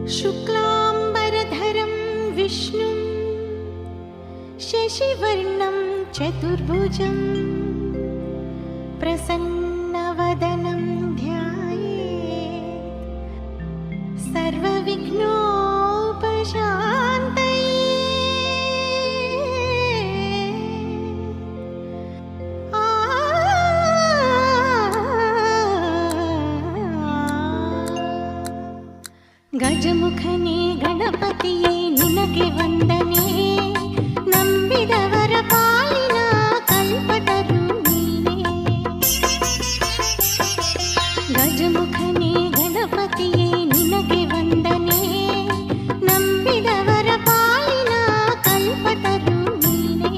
शुक्लांबरधरं विष्णुं शशिवर्णं चतुर्भुजं प्रसन्नवदनं ध्यायेत् सर्वविघ्नोपशान्तये। ಗಜಮುಖನೇ ಗಣಪತಿಯೇ ನಿನಗೆ ವಂದನೆ, ನಂಬಿದವರ ಪಾಲಿನ ಕಲ್ಪತರು ನೀನೇ. ಗಜಮುಖನೇ ಗಣಪತಿಯೇ ನಿನಗೆ ವಂದನೆ, ನಂಬಿದವರ ಪಾಲಿನ ಕಲ್ಪತರು ನೀನೇ.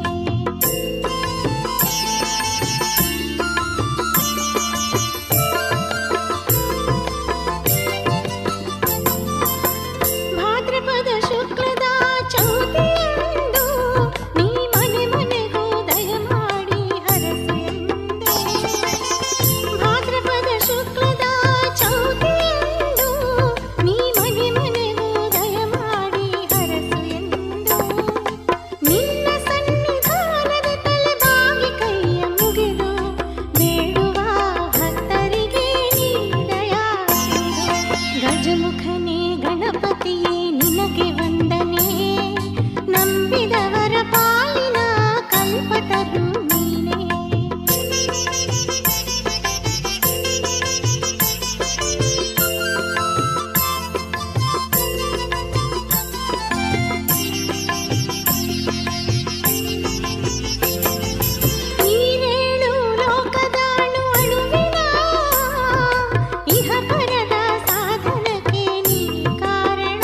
ಭಾದ್ರಪದ ಶುಕ್ಲದ ಚೌತಿಯಂದು ನೀ ಮನೆ ಮನೆಗೂ ದಯಮಾಡಿ ಹರಸು ಎಂದೆ. ಭಾದ್ರಪದ ಶುಕ್ಲದ ಚೌತಿಯಂದು ನೀ ಮನೆ ಮನೆಗೂ ದಯಮಾಡಿ ಹರಸು ಎಂದು ನಿನ್ನ ಸನ್ನಿಧಾನದ ತಲೆ ಬಾಗಿ ಕೈಯ ಮುಗಿದು ಬೇಡುವ ಭಕ್ತರಿಗೆ ನೀ ದಯಾಸಿರು. ಗಜಮುಖನೇ ಗಣಪತಿಯೇ ನಿನಗೆ ವಂದನೆ, ನಂಬಿದವರ ಪಾಲಿನ ಕಲ್ಪತರು ನೀನೇ. ನೀನೇಳು ಲೋಕದಾಳು ಅಳುವಿನ, ಇಹ ಪರದ ಸಾಧನಕ್ಕೆ ನೀ ಕಾರಣ.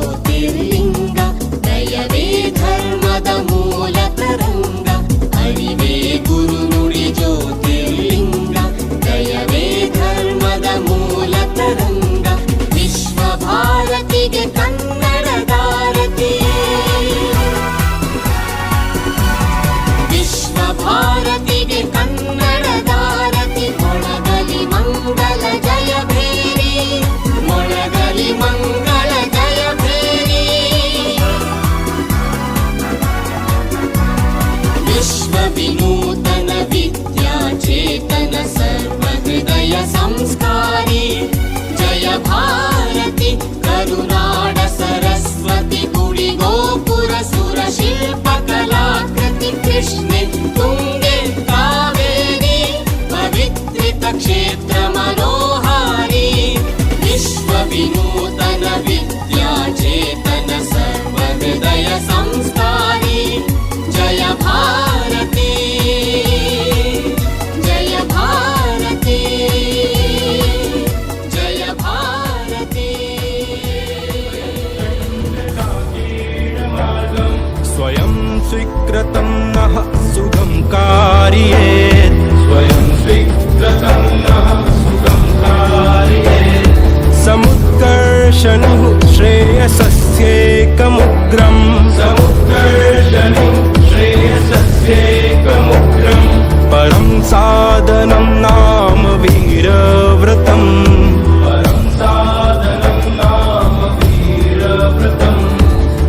ಜ್ಯೋತಿರ್ಲಿಂಗ ದಯವೇ ಧರ್ಮದ ಮೂಲ ತರಂಗ ಅರಿವೇ ಗುರುನುಡಿ ಜ್ಯೋತಿರ್ಲಿಂಗ ದಯವೇ ಧರ್ಮದ ಮೂಲ ತರಂಗ ವಿಶ್ವ ಭಾರತಿಗೆ ಕನ್ನಡದಾರತಿ ವಿಶ್ವ ಭಾರತಿಗೆ ಕನ್ನಡದಾರತಿ ಮೊಳಗಲಿ ಮಂಗಲ ಜಯ ಭೇರಿ ಮೊಳಗಲಿ ಮಂಗಳ ಜಯ ಭೇರಿ ವಿಶ್ವ ವಿನೂತನ ವಿದ್ಯಾ ಚೇತನ ಸರ್ವ ಹೃದಯ ಸಂಸ್ಕಾರಿ ಜಯ ಭಾರತಿ ಕರುನಾಡ ಸರಸ್ವತಿ ಗುಡಿ ಗೋಪುರ ಸುರ ಶಿಲ್ಪ ಕಲಾಕೃತಿ ಕೃಷ್ಣೆ ತುಂಗೆ ಕಾವೇರಿ ಪವಿತ್ರಿತ ಕ್ಷೇತ್ರ ಮನೋಹಾರಿ ವಿಶ್ವ ವಿನೂತನ ವಿದ್ಯಾ ಚೇತನ ಸರ್ವ ಹೃದಯ ಸಂಸ್ಕಾರಿ ಜಯ ಭಾರತಿ ಜಯ ಭಾರತಿ ಜಯ ಭಾರತಿ स्वयं स्वीकृतं नः सुगं कारयेत् स्वयं स्वीकृतं नः सुगं कारयेत् समुत्कर्षणुः श्रेयसस्येकमुग्रं समुत्कर्षणुः श्रेयसस्येकमुग्रं परं साधनं नाम वीरव्रतम् परं साधनं नाम वीरव्रतम्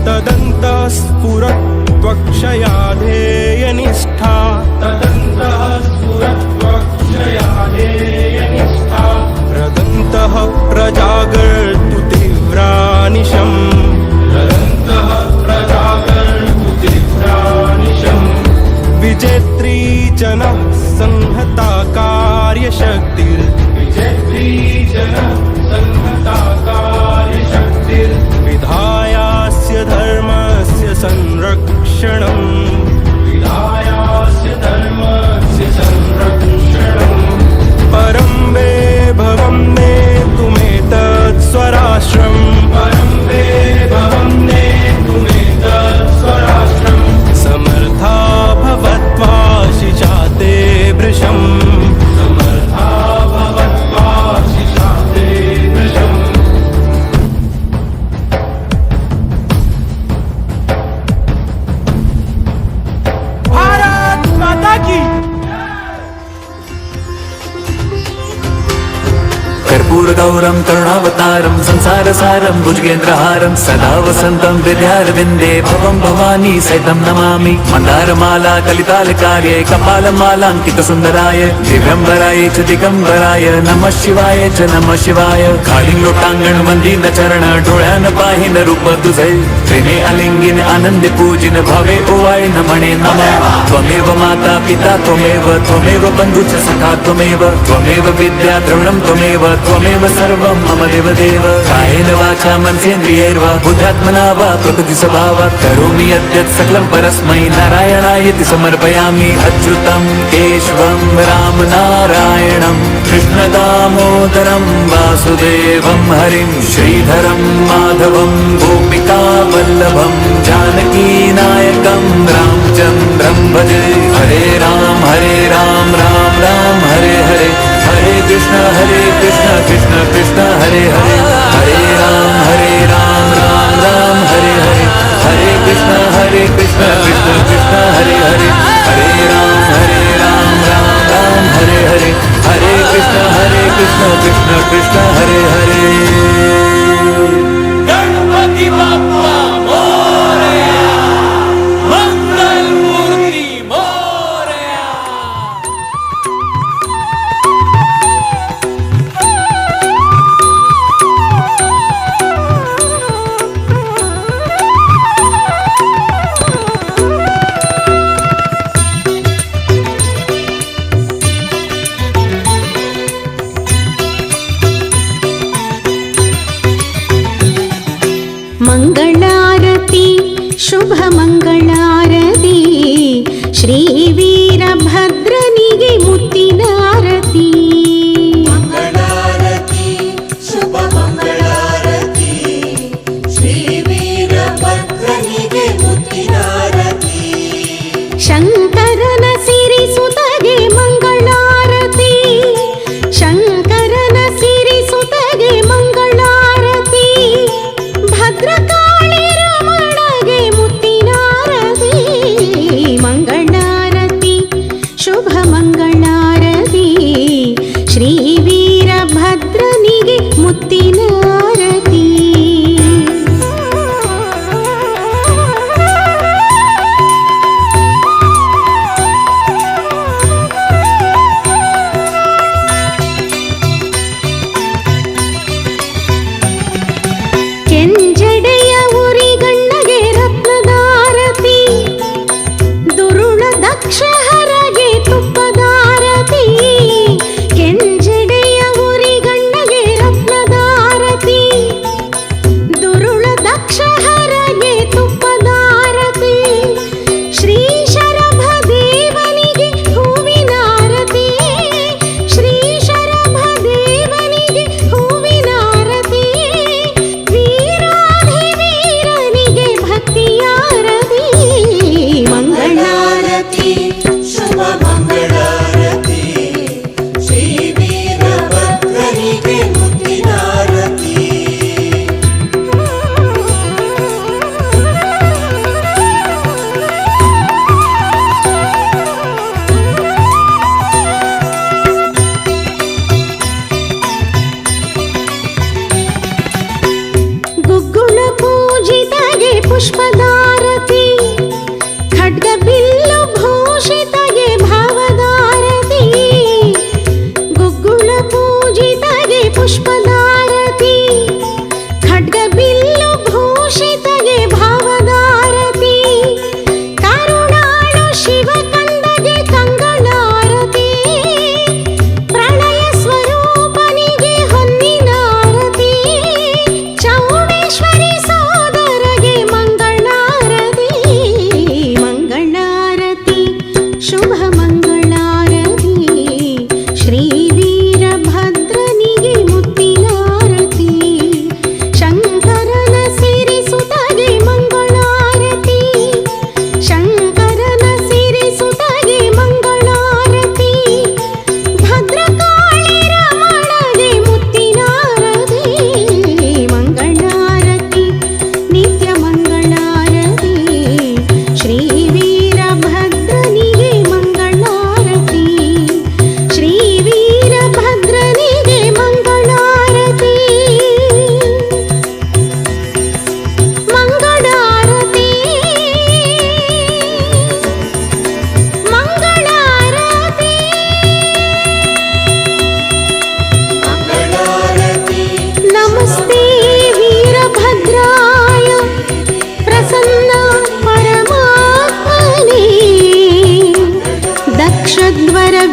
तदन्तः स्फुरत्वक्षयाधेयनिष्ठा तदन्तः स्फुरत्वक्षयाधेयनिष्ठा रदन्तः प्रजागर्तु तीव्रानिशम् रदन्तः प्रजागर्तु तीव्रानिशम् विजेत्री जनः संहता कार्यशक्तिर् विजेत्री जनः संहता कार्यशक्तिर् विधायास्य धर्मस्य संरक्षणम् विधायास्य धर्मस्य संरक्षणम् परं वे भवं नेतुमेतत् स्वराष्ट्रम् परं वे भवं नेतुमेतत् स्वराष्ट्रम् समर्था भवत्वासि चाते भृशम् समर्था भवत्वासि चाते भृशम् भारत माता की कर्पूरगौरं करुणावतारं संसारसारं भुजगेन्द्रहारं सदा वसन्तं हृदयारविन्दे भवं भवानी सहितं नमामि मन्दारमाला कलितालकार्ये कपालमालाङ्कितसुन्दराय दिव्यम्बराय च दिगम्बराय नमः शिवाय च नमः शिवाय कालिङ्गोटाङ्गण वन्दिन चरण डोळ्यान पाहिन रूप तुझे प्रेमे अलिंगिन आनंदे पूजिन भवे ओवाय नमणे नमः त्वमेव माता पिता त्वमेव बन्धु च सखा त्वमेव विद्या द्रविणं त्वमेव सर्वं मम देवदेव कायेन वाचा मनसेन्द्रियैर्वा बुद्ध्यात्मना वा प्रकृतिस्वभावात् करोमि यद्यत् सकलं परस्मै नारायणायति समर्पयामि अच्युतं केशवं राम नारायणं कृष्णदामोदरं वासुदेवं हरिं श्रीधरं माधवं गोपिका वल्लभं जानकीनायकं रामचन्द्रं भजे हरे राम राम राम हरे हरे हरे कृष्ण कृष्ण कृष्ण हरे हरे हरे राम राम राम हरे हरे हरे कृष्ण कृष्ण कृष्ण हरे हरे हरे राम राम हरे हरे हरे कृष्ण कृष्ण कृष्ण हरे हरे गणपति बाप्पा मोरया मंगल मूर्ति मोरया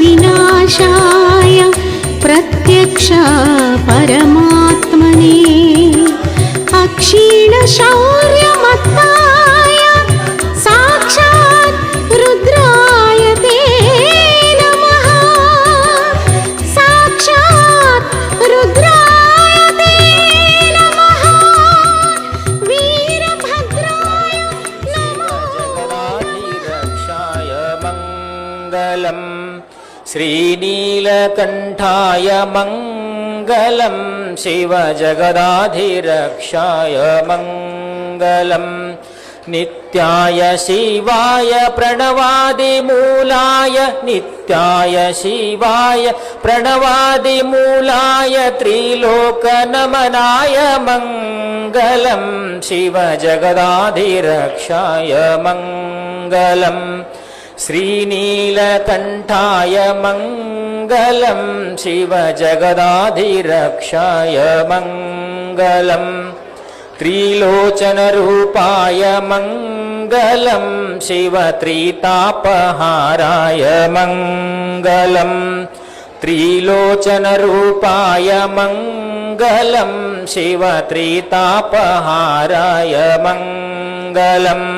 विनाशाय प्रत्यक्ष परमात्मने अक्षीणशौर्यमत्ताय साक्षात् रुद्राय ते नमः साक्षात् रुद्राय ते नमः वीरभद्राय जगदाधिरक्षाय मङ्गलम् श्रीनीलकण्ठाय मङ्गलं शिवजगदाधिरक्षाय मङ्गलम् नित्याय शिवाय प्रणवादिमूलाय नित्याय शिवाय प्रणवादिमूलाय त्रिलोकनमनाय मङ्गलं शिवजगदाधिरक्षाय मङ्गलम् श्रीनीलकण्ठाय मङ्गलं शिवजगदाधिरक्षाय मङ्गलम् त्रिलोचनरूपाय मङ्गलं शिवत्रितापहाराय मङ्गलम् त्रिलोचनरूपाय मङ्गलं शिवत्रितापहाराय मङ्गलम्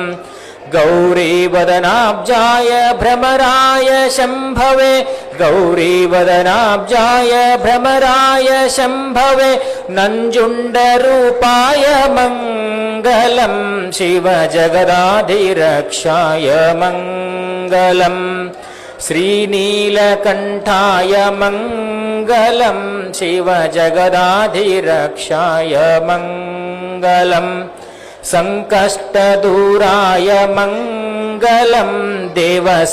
गौरीवदनाब्जाय भ्रमराय शम्भवे गौरीवदनाब्जाय भ्रमराय शम्भवे नञ्जुण्डरूपाय मङ्गलं शिवजगदाधिरक्षाय मङ्गलम् श्रीनीलकण्ठाय मङ्गलं शिवजगदाधिरक्षाय मङ्गलम् संकष्टदूराय मङ्गलं देवसनातनार्याय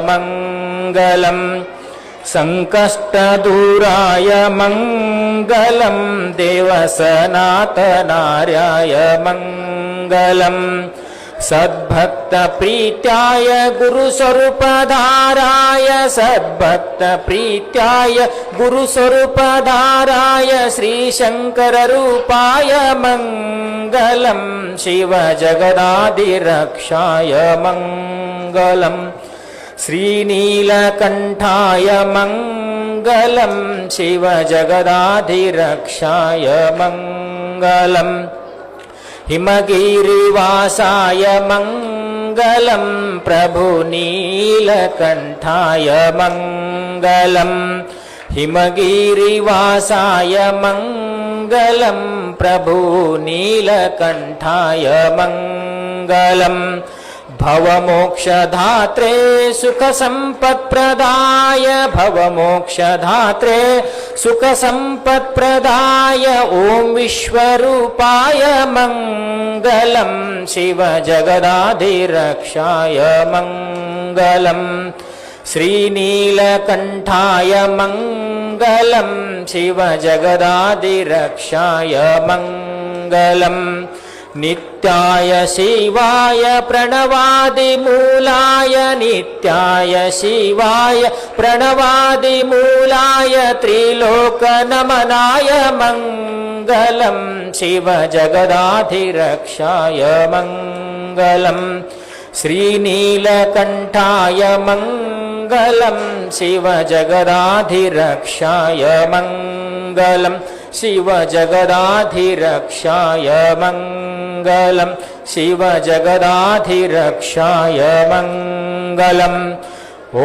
मङ्गलम् संकष्टदूराय मङ्गलं देवसनातनार्याय मङ्गलम् सद्भक्तप्रीत्याय गुरुस्वरूपधाराय सद्भक्तप्रीत्याय गुरुस्वरूपधाराय श्रीशङ्कररूपाय मङ्गलं शिवजगदाधिरक्षाय मङ्गलम् श्रीनीलकण्ठाय मङ्गलं शिवजगदाधिरक्षाय मङ्गलम् हिमगिरिवासाय मङ्गलं प्रभुनीलकण्ठाय मङ्गलम् हिमगिरिवासाय मङ्गलं प्रभुनीलकण्ठाय मङ्गलम् भवमोक्षधात्रे सुखसम्पत्प्रदाय भवमोक्षधात्रे सुखसम्पत्प्रदाय ॐ विश्वरूपाय मङ्गलं शिवजगदाधिरक्षाय मङ्गलम् श्रीनीलकण्ठाय मङ्गलं शिवजगदाधिरक्षाय मङ्गलम् नित्याय शिवाय प्रणवादिमूलाय नित्याय शिवाय प्रणवादिमूलाय त्रिलोकनमनाय मङ्गलं शिवजगदाधिरक्षाय मङ्गलम् श्रीनीलकण्ठाय मङ्गलं शिवजगदाधिरक्षाय मङ्गलम् शिवजगदाधिरक्षाय मङ्गलं शिवजगदाधिरक्षाय मङ्गलम्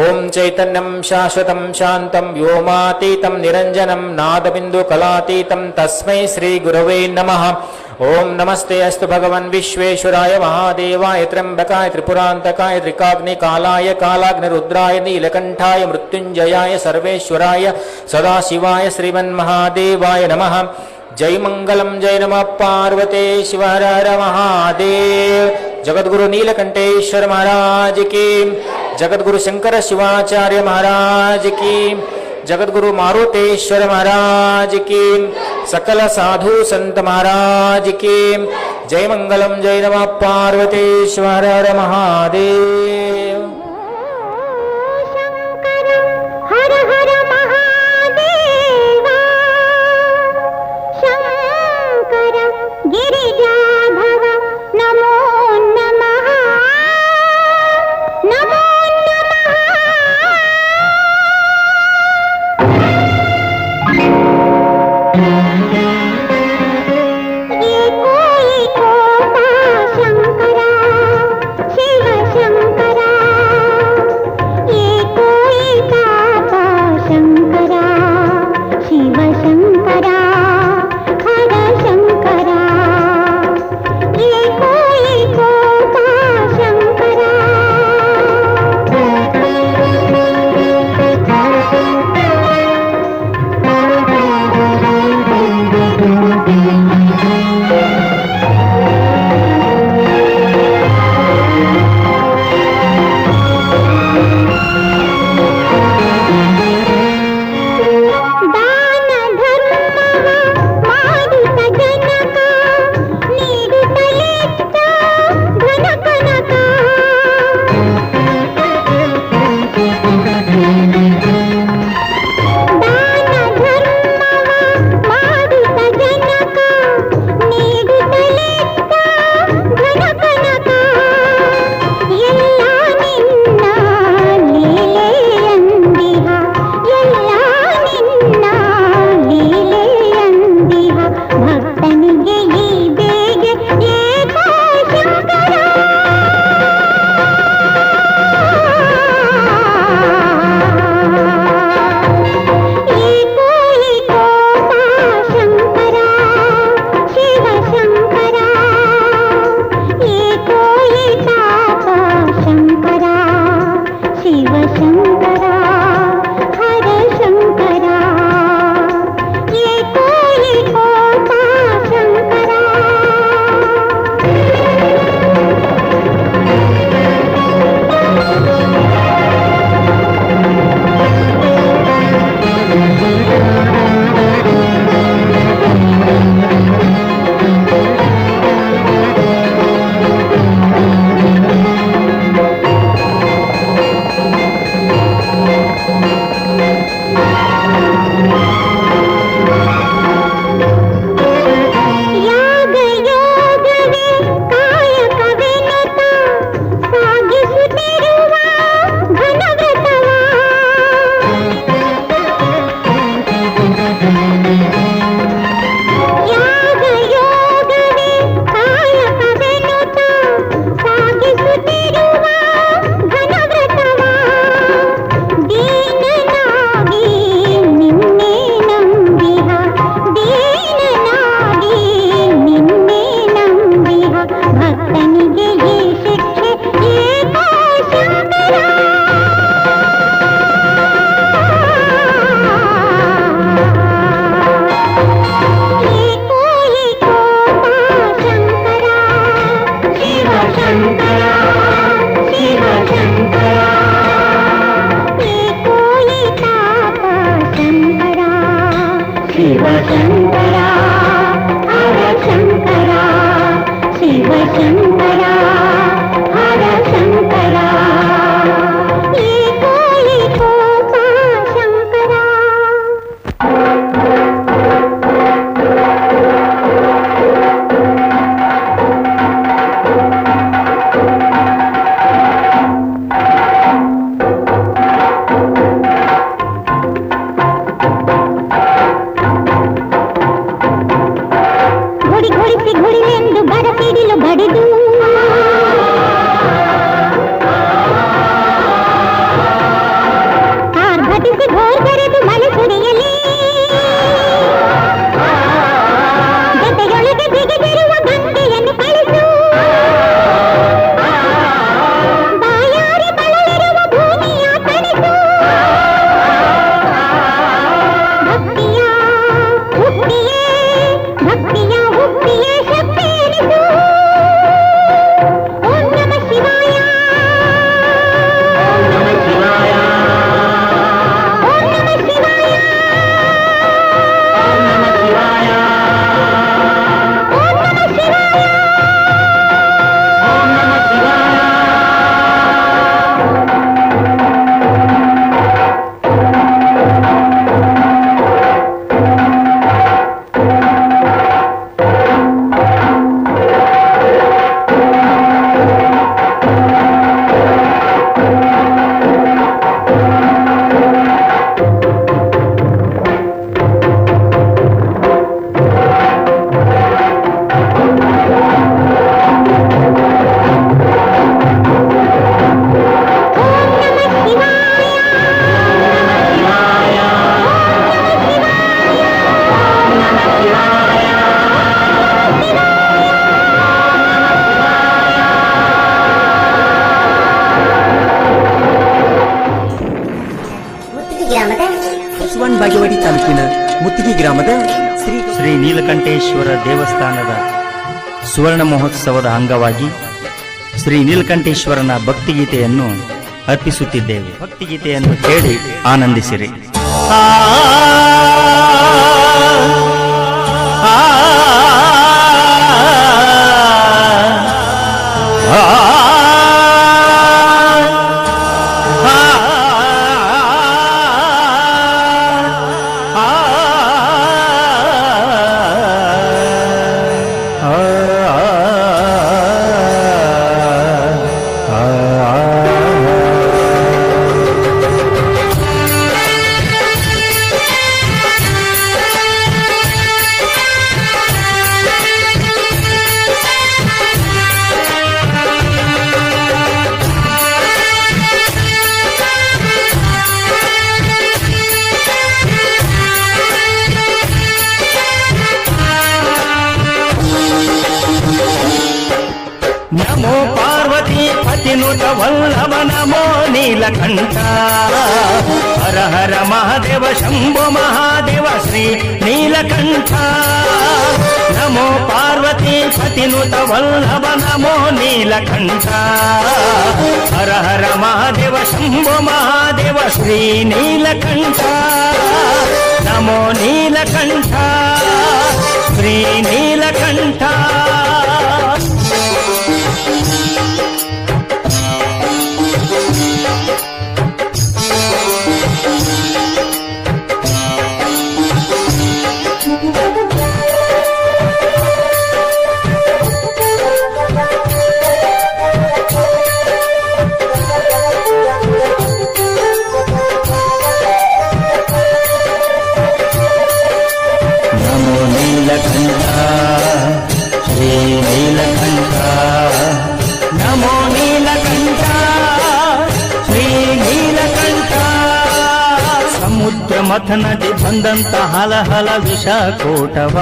ॐ चैतन्यं शाश्वतं शान्तं व्योमातीतं निरञ्जनं नादबिन्दुकलातीतं तस्मै श्रीगुरवे नमः। ॐ नमस्ते अस्तु भगवन् विश्वेश्वराय महादेवाय त्र्यम्बकाय त्रिपुरान्तकाय त्रिकाग्निकालाय कालाग्निरुद्राय नीलकण्ठाय मृत्युञ्जयाय सर्वेश्वराय सदाशिवाय श्रीमन्महादेवाय नमः। जय मंगलम जय नमः पार्वते शिव हर हर महादेव। जगद्गुरु नीलकंठेश्वर महाराज की, जगद्गुरु शंकर शिवाचार्य महाराज की, जगद्गुरु मारुतेश्वर महाराज की, सकल साधु संत महाराज की जय मंगलम जय नमः पार्वते शिव हर हर महादेव। हर हर महादेव शंकर गिरिजाधव नमो नमः नमो नमः। शङ्करा हर शङ्करा शिव शङ्करा हर शङ्करा एको एको मा शङ्करा घोड़ी घोड़ी से घोड़ी लेंदु बड़ पीಡಿಲು ಬಡಿದು ಆರ್ಭಟಿಸಿ ಘೋರ್ ಕರೆದು ಮಲೆ ಸುರಿಯಲಿ ಜೊತೆಯೊಳಗೆ ಬಿಗಿದಿರುವ ಗಂಗೆಯನ್ನು ಕಳಿಸು ಬಾಯಾರಿ ಬಳಲಿರುವ ಭೂಮಿಯ ತಣಿಸು ಭಕ್ತಿಯ ಹುಟ್ಟಿಯೇ ಭಕ್ತಿಯ ಹುಟ್ಟಿಯೇ ಶಕ್ತಿ ಎನಿಸು ಓಂ ನಮಃ ಶಿವಾಯ ಓಂ ನಮಃ ಶಿವಾಯ ಓಂ ನಮಃ ಶಿವಾಯ ಓಂ ನಮಃ ಶಿವಾಯ ಓಂ ನಮಃ ಶಿವಾಯ ಓಂ ನಮಃ ಶಿವಾಯ ಬಸವಣ್ಣ ಬಾಗೇವಾಡಿ ತಾಲೂಕಿನ ಮುತ್ತಿಗೆ ಗ್ರಾಮದ ಶ್ರೀ ನೀಲಕಂಠೇಶ್ವರ ದೇವಸ್ಥಾನದ ಸುವರ್ಣ ಮಹೋತ್ಸವದ ಅಂಗವಾಗಿ ಶ್ರೀ ನೀಲಕಂಠೇಶ್ವರನ ಭಕ್ತಿಗೀತೆಯನ್ನು ಅರ್ಪಿಸುತ್ತಿದ್ದೇವೆ. ಭಕ್ತಿಗೀತೆಯನ್ನು ಕೇಳಿ ಆನಂದಿಸಿರಿ. ನಮೋ ಪಾರ್ವತಿ ಪತಿನುತ ವಲ್ಲಭ ನಮೋ ನೀಲಕಂಠ ಹರ ಹರ ಮಹಾದೇವ ಶಂಭೋ ಮಹಾದೇವ ಶ್ರೀ ನೀಲಕಂಠ ನಮೋ ಪಾರ್ವತಿ ಪತಿನುತ ವಲ್ಲಭ ನಮೋ ನೀಲಕಂಠ ಹರ ಹರ ಮಹಾದೇವ ಶಂಭೋ ಮಹಾದೇವ ಶ್ರೀ ನೀಲಕಂಠ ನಮೋ ನೀಲಕಂಠ ಶ್ರೀ ನೀಲಕಂಠ ನಮೋ ನೀಲಕಂಠ ಶ್ರೀ ನೀಲಕಂಠ ನಮೋ ನೀಲಕಂಠ ಶ್ರೀ ನೀಲಕಂಠ ಸಮುದ್ರ ಮಥನದಿ ಬಂದಂತ ಹಲಹಲ ವಿಷಕೋಟವ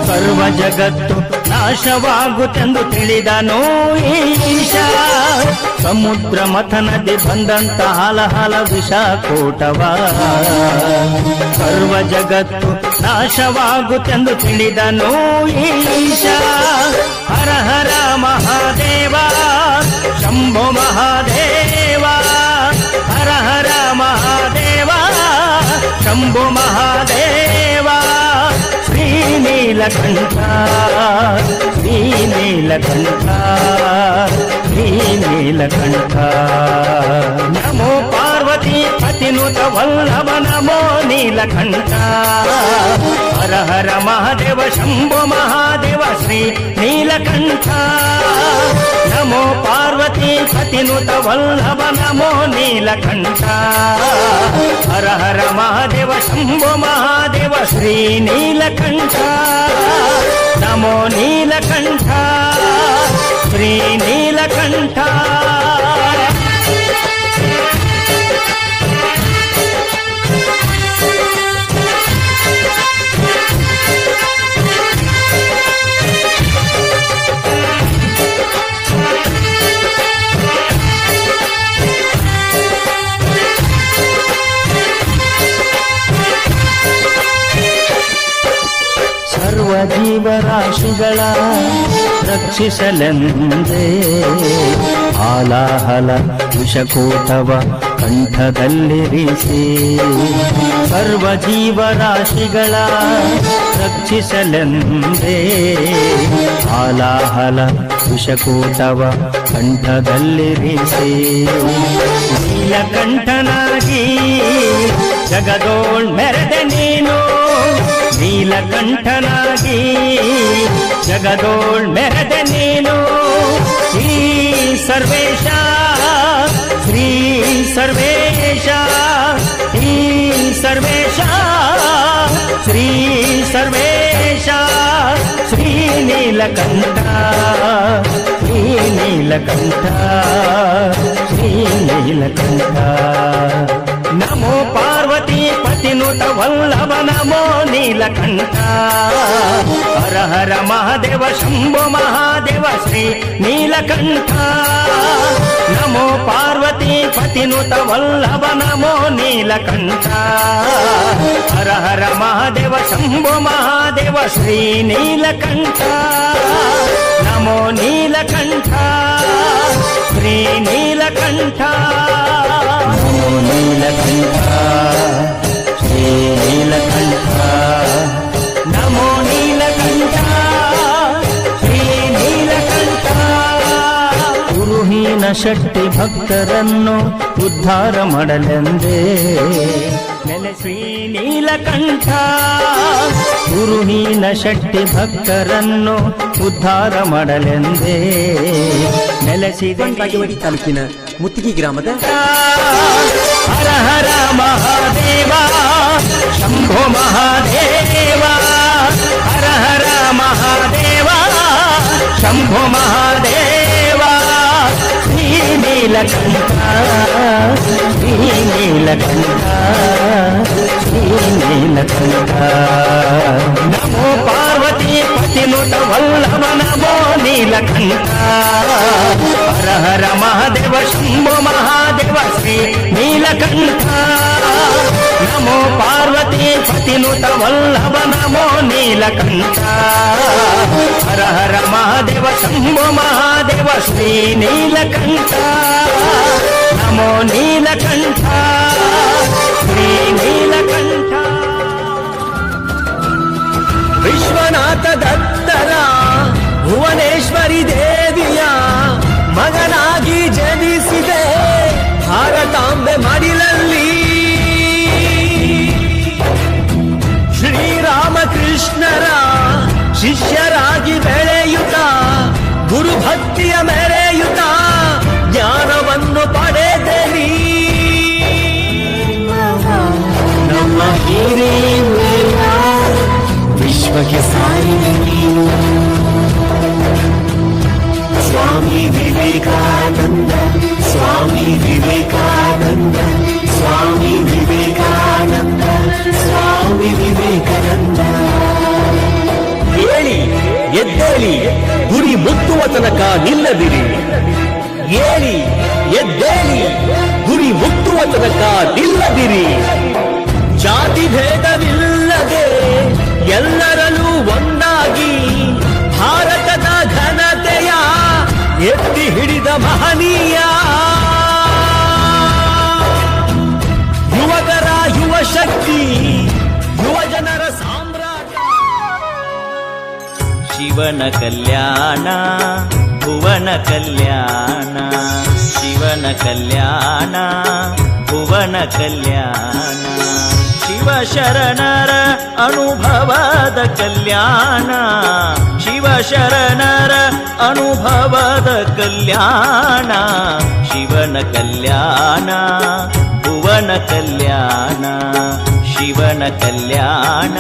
ಸರ್ವ ಜಗತ್ತು ನಾಶವಾಗುತ್ತೆಂದು ತಿಳಿದನೋ ಈಶ ಸಮುದ್ರ ಮಥನದಿ ಬಂದಂತ ಹಲಹಲ ವಿಷಕೋಟವ ಸರ್ವ ಜಗತ್ತು ನಾಶವಾಗುತ್ತೆಂದು ತಿಳಿದನೋ ಈಶ ಹರ ಹರ ಮಹಾದೇವ ಶಂಭೋ ಮಹಾದೇವ ಹರ ಹರ ಮಹಾದೇವ ಶಂಭೋ ಮಹಾದೇವ ನೀಲಕಂಠ ಶ್ರೀ ನೀಲಕಂಠ ಶ್ರೀ ನೀಲಕಂಠ ನಮೋ ಪಾರ್ವತಿ ಪತಿನುತ ವಲ್ಲಭ ನಮೋ ನೀಲಕಂಠ ಹರ ಹರ ಮಹಾದೇವ ಶಂಭೋ ಮಹಾದೇವ ಶ್ರೀ ನೀಲಕಂಠ ನಮೋ ಪಾರ್ವತಿ ಪತಿನುತ ವಲ್ಲಭ ನಮೋ ನೀಲಕಂಠ ಹರ ಹರ ಮಹಾದೇವ ಶಂಭೋ ಮಹಾದೇವ ಶ್ರೀ ನೀಲಕಂಠ ನಮೋ ನೀಲಕಂಠ ಶ್ರೀ ನೀಲಕಂಠ ಸರ್ವ ಜೀವರಾಶಿಗಳ ರಕ್ಷಿಸಲೆಂದೇ ಹಾಲಾಹಲ ವಿಷಕೂಟವ ಕಂಠದಲ್ಲಿರಿಸಿ ಸರ್ವ ಜೀವರಾಶಿಗಳ ರಕ್ಷಿಸಲೆಂದೇ ಹಾಲಾಹಲ ವಿಷಕೂಟವ ಕಂಠದಲ್ಲಿರಿಸಿ ನೀಲಕಂಠನಾಗಿ ಜಗದೋಳ್ ಮೆರೆದೆ ನೀನು ನೀಲಕಂಠನಾಗಿ ಜಗದೋಳ್ ಮೆರೆದೆ ನೀನು ಶ್ರೀ ಸರ್ವೇಶ ಶ್ರೀ ಸರ್ವೇಶ ಶ್ರೀ ಸರ್ವೇಶ ಶ್ರೀ ಸರ್ವೇಶ ಶ್ರೀ ನೀಲಕಂಠ ಶ್ರೀ ನೀಲಕಂಠ ಶ್ರೀ ನೀಲಕಂಠ ನಮೋ ಪಾರ್ವತಿ ಪತಿನುತ ವಲ್ಲಭ ನಮೋ ನೀಲಕಂಠ ಹರ ಹರ ಮಹಾದೇವ ಶಂಭೋ ಮಹಾದೇವ ಶ್ರೀ ನೀಲಕಂಠ ನಮೋ ಪಾರ್ವತಿ ಪತಿನುತ ವಲ್ಲಭ ನಮೋ ನೀಲಕಂಠ ಹರ ಹರ ಮಹಾದೇವ ಶಂಭೋ ಮಹಾದೇವ ಶ್ರೀ ನೀಲಕಂಠ ನಮೋ ನೀಲಕಂಠ ಶ್ರೀ ನೀಲಕಂಠ ನಮೋ ನೀಲಕಂಠ ಶ್ರೀ ನೀಲಕಂಠ ನಮೋ ನೀಲಕಂಠ ಶ್ರೀ ನೀಲಕಂಠ ಗುರುಹೀನ ಶಕ್ತಿ ಭಕ್ತರನ್ನು ಉದ್ಧಾರ ಮಾಡಲೆಂದೇ ನೆಲೆ ಶ್ರೀ ನೀಲಕಂಠ ಗುರುಹೀನ ಶಕ್ತಿ ಭಕ್ತರನ್ನು ಉದ್ಧಾರ ಮಾಡಲೆಂದೇ ನೆಲೆಸಿದೆ ಬಾಗೇವಾಡಿ ತಾಲೂಕಿನ ಮುತ್ತಿಗೆ ಗ್ರಾಮದ ಹರ ಹರ ಮಹಾದೇವ ಶಂಭೋ ಮಹಾದೇವ ಹರ ಹರ ಮಹಾದೇವ ಶಂಭೋ ಮಹಾದೇವ ಶ್ರೀ ನೀಲಕಂಠ ಶ್ರೀ ನೀಲಕಂಠ ಶ್ರೀ ನೀಲಕಂಠ ನಮೋ ಪಾರ್ವತಿ ಪತಿನುತ ವಲ್ಲಭ ನಮೋ ನೀಲಕಂಠ ಹರ ಹರ ಮಹಾದೇವ ಶಂಭೋ ಮಹಾದೇವ ಶ್ರೀ ನೀಲಕಂಠ ನಮೋ ಪಾರ್ವತಿ ಪತಿನುತ ವಲ್ಲಭ ನಮೋ ನೀಲಕಂಠ ಹರ ಹರ ಮಹಾದೇವ ಶಂಭೋ ಮಹಾದೇವ ಶ್ರೀ ನೀಲಕಂಠ ನಮೋ ನೀಲಕಂಠ ಶ್ರೀ ನೀಲಕಂಠ ವಿಶ್ವನಾಥ ದತ್ತರ ಭುವನೇಶ್ವರಿ ದೇವಿಯ ಮಗನಾಗಿ ಜನಿಸಿದೆ ಭಾರತಾಂಬೆ ಮಡಿಲಲ್ಲಿ ಶ್ರೀರಾಮಕೃಷ್ಣರ ಶಿಷ್ಯರಾಗಿ ಬೆಳೆಯುತ್ತ ಗುರುಭಕ್ತಿಯ ಮೆರೆಯುತ್ತ ಜ್ಞಾನವನ್ನು ಪಡೆದೆನಿ ನಮ್ಮ ಹಿರಿಯ ವಿಶ್ವಕ್ಕೆ ಸಾರಿದೆ ನೀನು ಸ್ವಾಮಿ ವಿವೇಕಾನಂದ ಸ್ವಾಮಿ ವಿವೇಕಾನಂದ ಸ್ವಾಮಿ ವಿವೇಕಾನಂದ ಸ್ವಾಮಿ ವಿವೇಕಾನಂದ ಹೇಳಿ ಎದ್ದೇಳಿ ಗುರಿ ಮುಟ್ಟುವ ತನಕ ನಿಲ್ಲದಿರಿ ಏಳಿ ಎದ್ದೇಳಿ ಗುರಿ ಮುಟ್ಟುವ ತನಕ ನಿಲ್ಲದಿರಿ ಜಾತಿ ಭೇದವಿಲ್ಲದೆ ಎಲ್ಲರಲ್ಲೂ ಒಂದಾಗಿ ಭಾರತದ ಘನತೆಯ ಎತ್ತಿ ಹಿಡಿದ ಮಹನೀಯ ಯುವಕರ ಯುವ ಶಕ್ತಿ ಯುವ ಜನರ ಸಾಮ್ರಾಟ ಶಿವನ ಕಲ್ಯಾಣ ಭುವನ ಕಲ್ಯಾಣ, ಶಿವನ ಕಲ್ಯಾಣ ಭುವನ ಕಲ್ಯಾಣ, ಶಿವಶರಣರ ಅನುಭವದ ಕಲ್ಯಾಣ, ಶಿವಶರಣರ ಅನುಭವದ ಕಲ್ಯಾಣ, ಶಿವನ ಕಲ್ಯಾಣ ಭುವನ ಕಲ್ಯಾಣ, ಶಿವನ ಕಲ್ಯಾಣ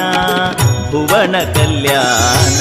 ಭುವನ ಕಲ್ಯಾಣ.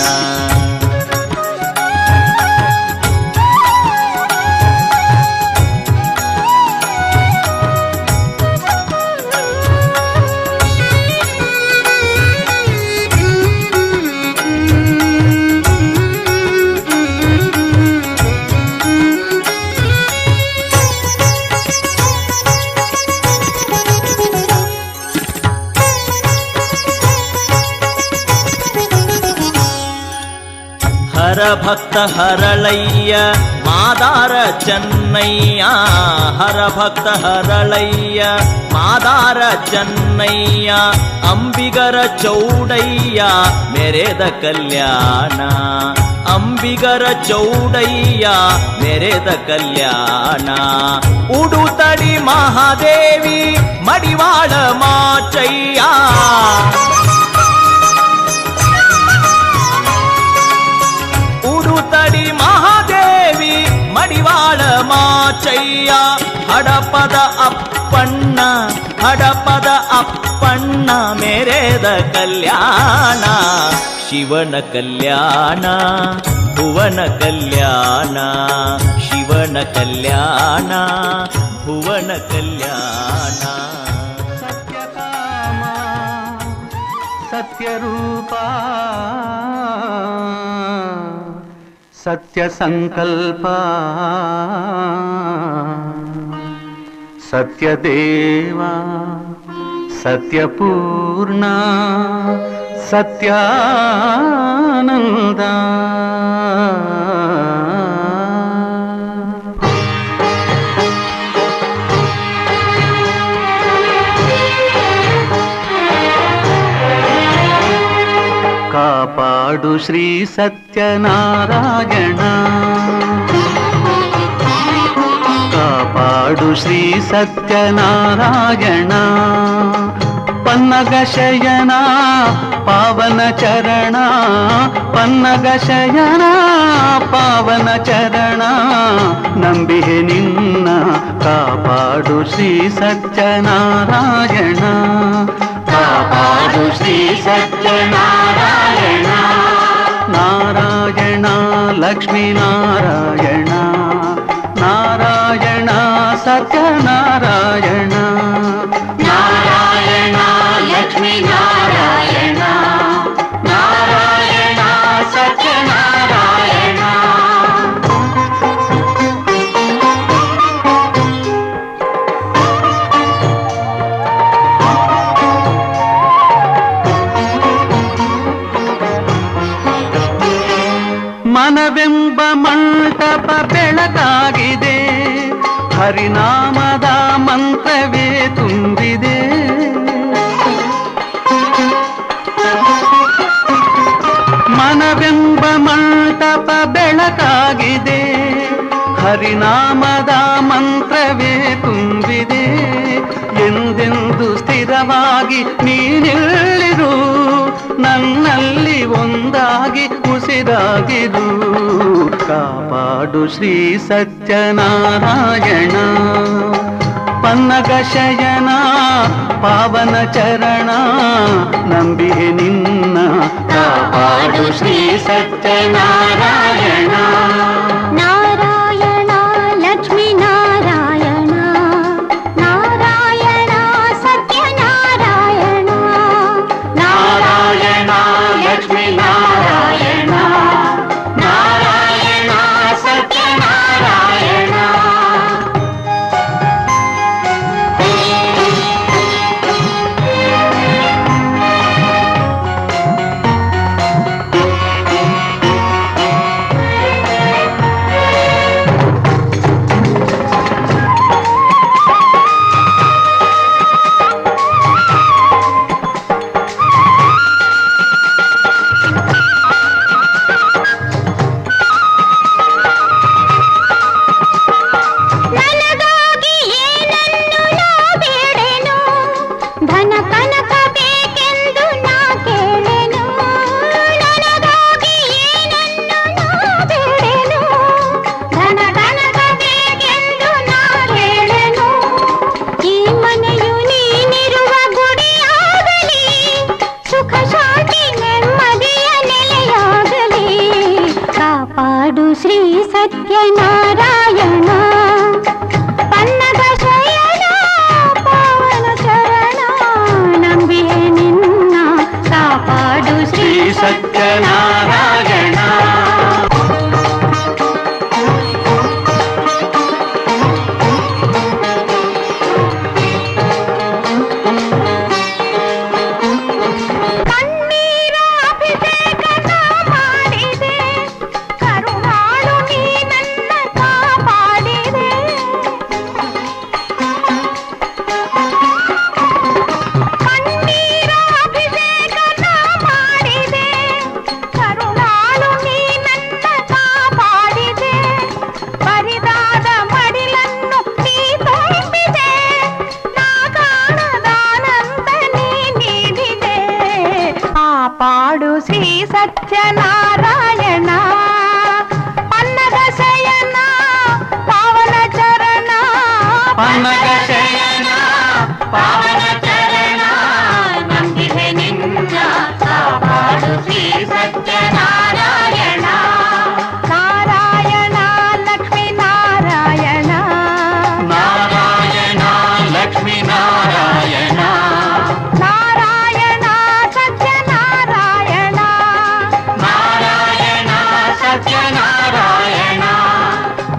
ಹರಭಕ್ತ ಹರಳಯ್ಯ ಮಾದಾರ ಚೆನ್ನಯ್ಯ, ಹರಭಕ್ತ ಹರಳಯ್ಯ ಮಾದಾರ ಚೆನ್ನಯ್ಯ, ಅಂಬಿಗರ ಚೌಡಯ್ಯ ಮೆರೆದ ಕಲ್ಯಾಣ, ಅಂಬಿಗರ ಚೌಡಯ್ಯ ಮೆರೆದ ಕಲ್ಯಾಣ, ಉಡುತಡಿ ಮಹಾದೇವಿ ಮಡಿವಾಳ ಮಾಚಯ್ಯ, ಉಡುತಡಿ ಮಹಾದೇವಿ ಮಡಿವಾಳ ಮಾಚಯ್ಯ, ಹಡಪದ ಅಪ್ಪಣ್ಣ ಹಡಪದ ಅಪ್ಪಣ್ಣ ಮೆರೆದ ಕಲ್ಯಾಣ, ಶಿವನ ಕಲ್ಯಾಣ ಭುವನ ಕಲ್ಯಾಣ, ಶಿವನ ಕಲ್ಯಾಣ ಭುವನ ಕಲ್ಯಾಣ. ಸತ್ಯಕಾಮ ಸತ್ಯರೂಪ ಸತ್ಯ ಸಂಕಲ್ಪ ಸತ್ಯದೇವ ಸತ್ಯಪೂರ್ಣ ಸತ್ಯಾನಂದ, ಕಾಪಾಡು ಶ್ರೀ ಸತ್ಯನಾರಾಯಣ, ಕಾಪಾಡು ಶ್ರೀ ಸತ್ಯನಾರಾಯಣ, ಪನ್ನಗ ಶಯನ ಪಾವನ ಚರಣ, ಪನ್ನಗ ಶಯನ ಪಾವನ ಚರಣ, ನಂಬಿಹೆ ನಿನ್ನ ಕಾಪಾಡು ಶ್ರೀ ಸತ್ಯನಾರಾಯಣ, ಕಾಪಾಡು ಶ್ರೀ ಸತ್ಯನಾರಾಯಣ, ನಾರಾಯಣ ಲಕ್ಷ್ಮೀ ನಾರಾಯಣ, ನಾರಾಯಣ ಸತ್ಯನಾರಾಯಣ, ನಾರಾಯಣ ಲಕ್ಷ್ಮೀ ನಾರಾಯಣ, ನಾರಾಯಣ ಸತ್ಯನಾರಾಯಣ. ಮನವೆಂಬ ಮಂಟಪ ಬೆಳಕಾಗಿದೆ, ಹರಿನಾಮದ ಮಂತ್ರವೇ ತುಂಬಿದೆ, ಮನವೆಂಬ ಮಂಟಪ ಬೆಳಕಾಗಿದೆ, ಹರಿನಾಮದ ಮಂತ್ರವೇ ತುಂಬಿದೆ, ಎಂದೆಂದು ಸ್ಥಿರವಾಗಿ ನೀನಿಲ್ಲಿರು, ನನ್ನಲ್ಲಿ ಒಂದಾಗಿ ಉಸಿರಾಗಿರು, ಕಾಪಾಡು ಶ್ರೀ ಸತ್ಯನಾರಾಯಣ, ಪನ್ನಗ ಶಯನ ಪಾವನ ಚರಣ, ನಂಬಿಹೆ ನಿನ್ನ ಕಾಪಾಡು ಶ್ರೀ ಸತ್ಯನಾರಾಯಣ, ನಾರಾಯಣ ಲಕ್ಷ್ಮೀ ನಾರಾಯಣ, ನಾರಾಯಣ ಸತ್ಯನಾರಾಯಣ, ನಾರಾಯಣ ಲಕ್ಷ್ಮೀ ನಾರಾಯಣ, ನಾರಾಯಣ ಸತ್ಯನಾರಾಯಣ. ಕಾಪಾಡು ಶ್ರೀ ಸತ್ಯನಾರಾಯಣ ಪನ್ನಗ ಶಯನ ಪಾವನ ಚರಣ ನಂಬಿಯೇ ನಿನ್ನ ಕಾಪಾಡು ಶ್ರೀ ಸತ್ಯನಾರಾಯಣ ಪಾಡು ಶ್ರೀ ಸತ್ಯನಾರಾಯಣ ಪನ್ನಗ ಶಯನ ಪಾವನ ಚರಣ ಪನ್ನಗ ಶಯನ ಪಾವನ ಚರಣ ನಂಬಿಹೆ ನಿನ್ನ ಕಾಪಾಡು ಶ್ರೀ ಸತ್ಯನಾರಾಯಣ ನಾರಾಯಣ ಲಕ್ಷ್ಮೀ ನಾರಾಯಣ ನಾರಾಯಣ ಲಕ್ಷ್ಮೀ ನಾರಾಯಣ ನಾರಾಯಣ ಸತ್ಯನಾರಾಯಣ ನಾರಾಯಣ ಸತ್ಯನಾರಾಯಣ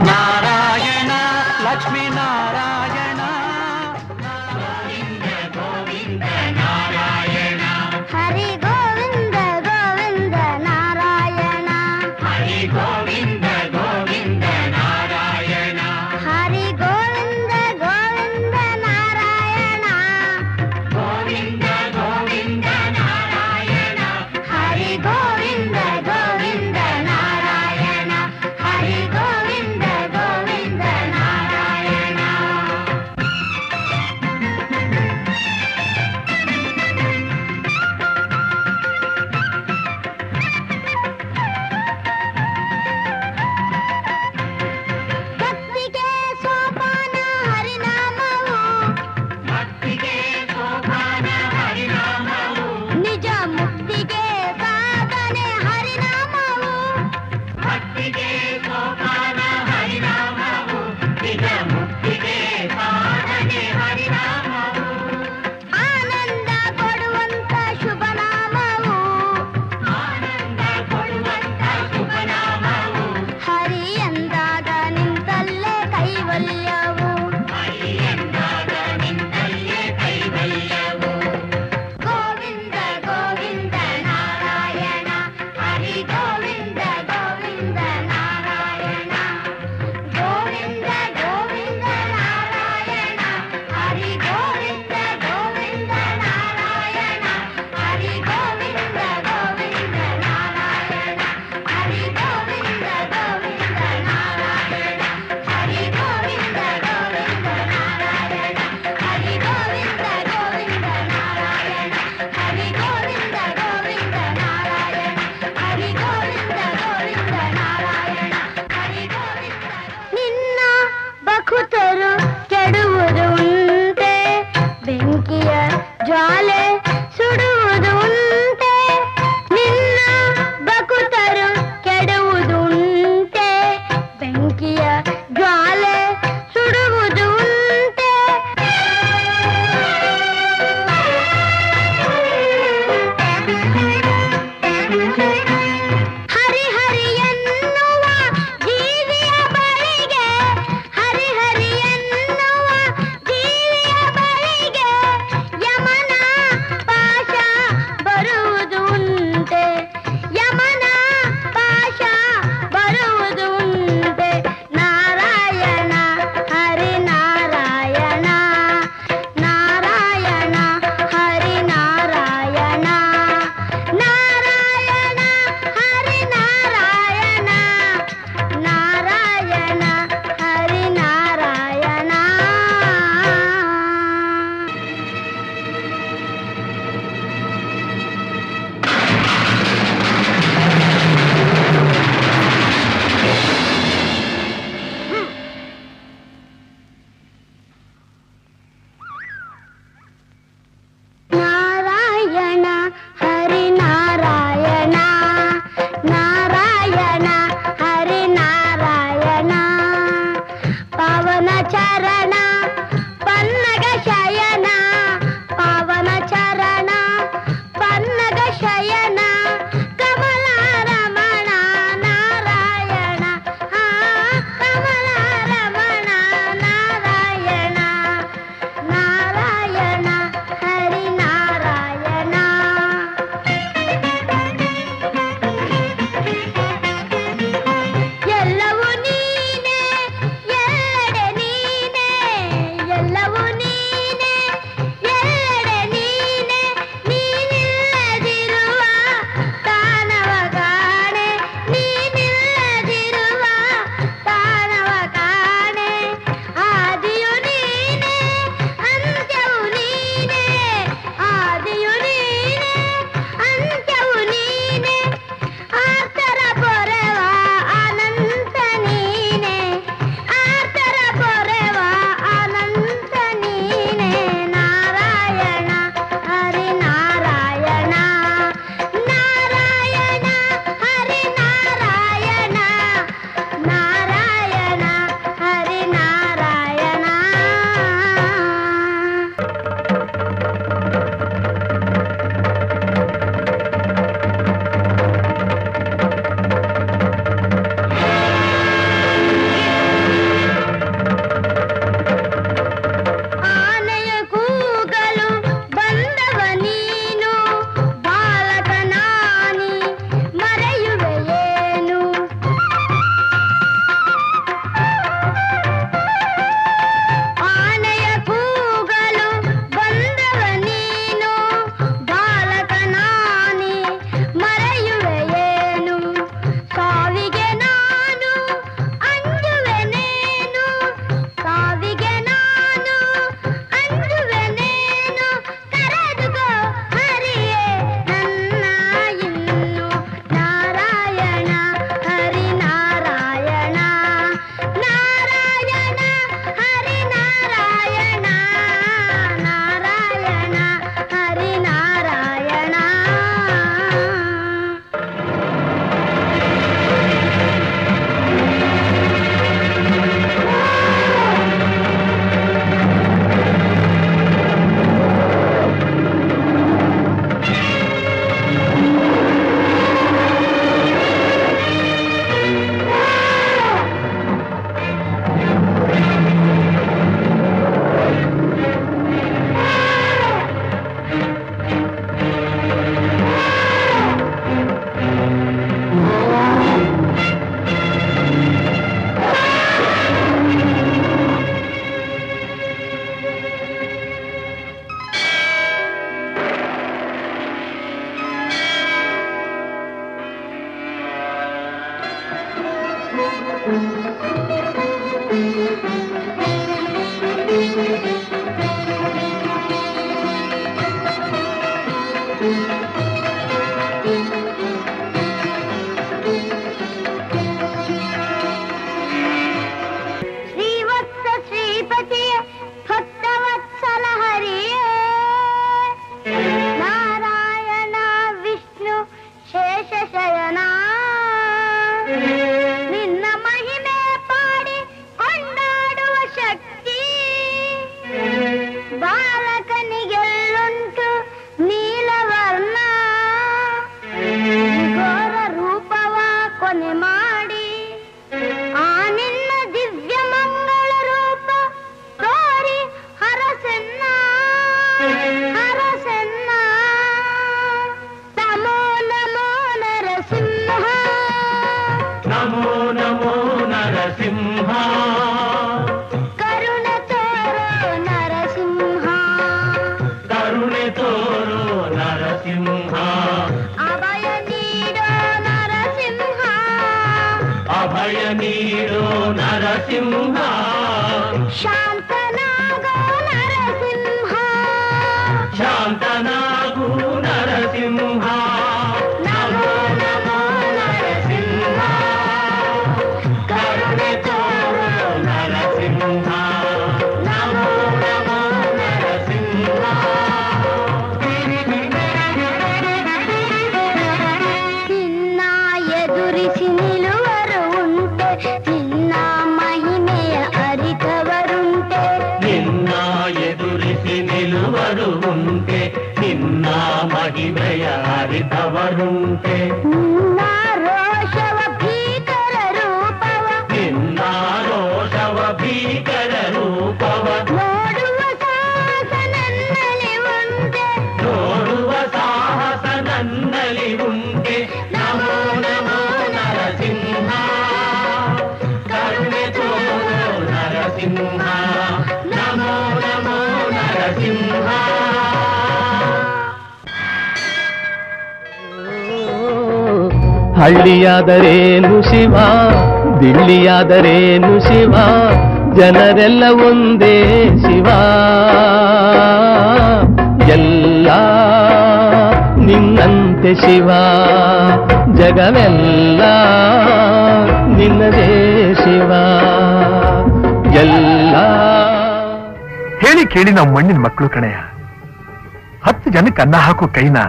ನಾರಾಯಣ ಲಕ್ಷ್ಮೀ ನಾರಾಯಣ ಗೋವಿಂದ ನಾರಾಯಣ ಹರಿ ಗೋವಿಂದ ಗೋವಿಂದ ನಾರಾಯಣ ಹರಿ ಗೋವಿಂದ ಗೋವಿಂದ ನಾರಾಯಣ ಹರಿ ಗೋವಿಂದ ಗೋವಿಂದ ನಾರಾಯಣ ಗೋವಿಂದ ಗೋವಿಂದ ನಾರಾಯಣ ಹರಿ ಗೋವಿಂದ ಗೋವಿಂದ ನಾರಾಯಣ ಹರಿ ಗೋವಿಂದ ಗೋವಿಂದ ನಾರಾಯಣ ಭಕ್ತಿಗೆ ಸೋಪಾನ ಹರಿನಾಮವು ಭಕ್ತಿಗೆ ಸೋಪಾನ ಹರಿನಾಮವು ನಿಜ ಮುಕ್ತಿಗೆ ಸಾಧನೆ ಹರಿನಾಮವು ಭಕ್ತಿಗೆ ಸೋಪಾನ ಹರಿನಾಮವು ನಿಜ ಮುಕ್ತಿಗೆ ಸಾಧನೆ ಹರಿನಾಮವು ಆನಂದ ಕೊಡುವಂತ ಶುಭನಾಮವು ಆನಂದ ಕೊಡುವಂತ ಶುಭನಾಮವು ಹರಿ ಎಂದಾಗ ನಿಂತಲ್ಲೇ ಕೈವಲ್ಯವು ಹರಿ ಎಂದಾಗ ನಿನ್ನಲ್ಲೇ ಕೈವಲ್ಯವು ಗೋವಿಂದ ಗೋವಿಂದ ನಾರಾಯಣ ಹರಿ ಗೋವಿಂದ ಗೋವಿಂದ ನಾರಾಯಣ ಶ್ರೀವತ್ಸ ಶ್ರೀಪತಿಯ ಭಕ್ತವತ್ಸಲ ಹರಿಯೇ ನಾರಾಯಣ ವಿಷ್ಣು ಶೇಷಶಯನ ನಿನ್ನ ಮಹಿಮೆ ಪಾಡಿ ಕೊಂಡಾಡುವ ಶಕ್ತಿ ಬಾಲಕನಿಗೆಲ್ಲುಂಟು ನೀಲವರ್ಣ ಘೋರ ರೂಪವ ಕೊನೆ ಮಾಡಿ ಆ ನಿನ್ನ ದಿವ್ಯ ಮಂಗಳ ರೂಪ ತೋರಿ ಹರಸೆನ್ನ ಹರಸೆನ್ನ ನಮೋ ನಮೋ ನರಸಿಂಹ ನಮೋ ನಮೋ ನರಸಿಂಹ ಕರುಣೆ ತೋರೋ ನರಸಿಂಹ ಕರುಣೆ ತೋರೋ ನರಸಿಂಹ ಅಭಯ ನೀಡೋ ನರಸಿಂಹ ಅಭಯ ನೀಡೋ ನರಸಿಂಹ ಶಾಂತನಾಗೋ ನರಸಿಂಹ ಶಾಂತನಾಗು ನರಸಿಂಹ ನಮೋ ನಮೋ ನರಸಿಂಹ ಕರುಣೆ ತೋರೋ ನರಸಿಂಹ ನಮೋ ನಮೋ ನರಸಿಂಹ ನಿನ್ನ ಎದುರಿಸಿ ನಿಲ್ಲುವರು ಉಂಟೆ ನಿನ್ನ ಮಹಿಮೆಯ ಅರಿತವರುಂಟೆ ನಿನ್ನ ಎದುರಿಸಿ ನಿಲ್ಲುವರು ಉಂಟೆ ನಿನ್ನ ಮಹಿಮೆಯ ಅರಿತವರುಂಟೆ ನಿನ್ನ ರೋಷವ ಭೀಕರ ರೂಪವ ನಿನ್ನ ರೋಷವ ಭೀಕರ ರೂಪವ ನೋಡುವ ಸಾಹಸ ನನ್ನಲ್ಲಿ ಉಂಟೆ ನೋಡುವ ಸಾಹಸ ನನ್ನಲ್ಲಿ ಉಂಟೆ ನಮೋ ನಮೋ ನರಸಿಂಹ ಕರುಣೆ ತೋರೋ ನರಸಿಂಹ ನಮೋ ನಮೋ ನರಸಿಂಹ ಹಳ್ಳಿಯಾದರೇನು ಶಿವ ದಿಳ್ಳಿಯಾದರೇನು ಶಿವ ಜನರೆಲ್ಲ ಒಂದೇ ಶಿವ ಎಲ್ಲ ನಿನ್ನಂತೆ ಶಿವ ಜಗವೆಲ್ಲ ನಿನ್ನದೇ ಶಿವ ಎಲ್ಲ ಹೇಳಿ ಕೇಳಿ ನಾವು ಮಣ್ಣಿನ ಮಕ್ಕಳು ಕಣೆಯ 10 ಜನಕ್ಕೆ ಅನ್ನ ಹಾಕೋ ಕೈನ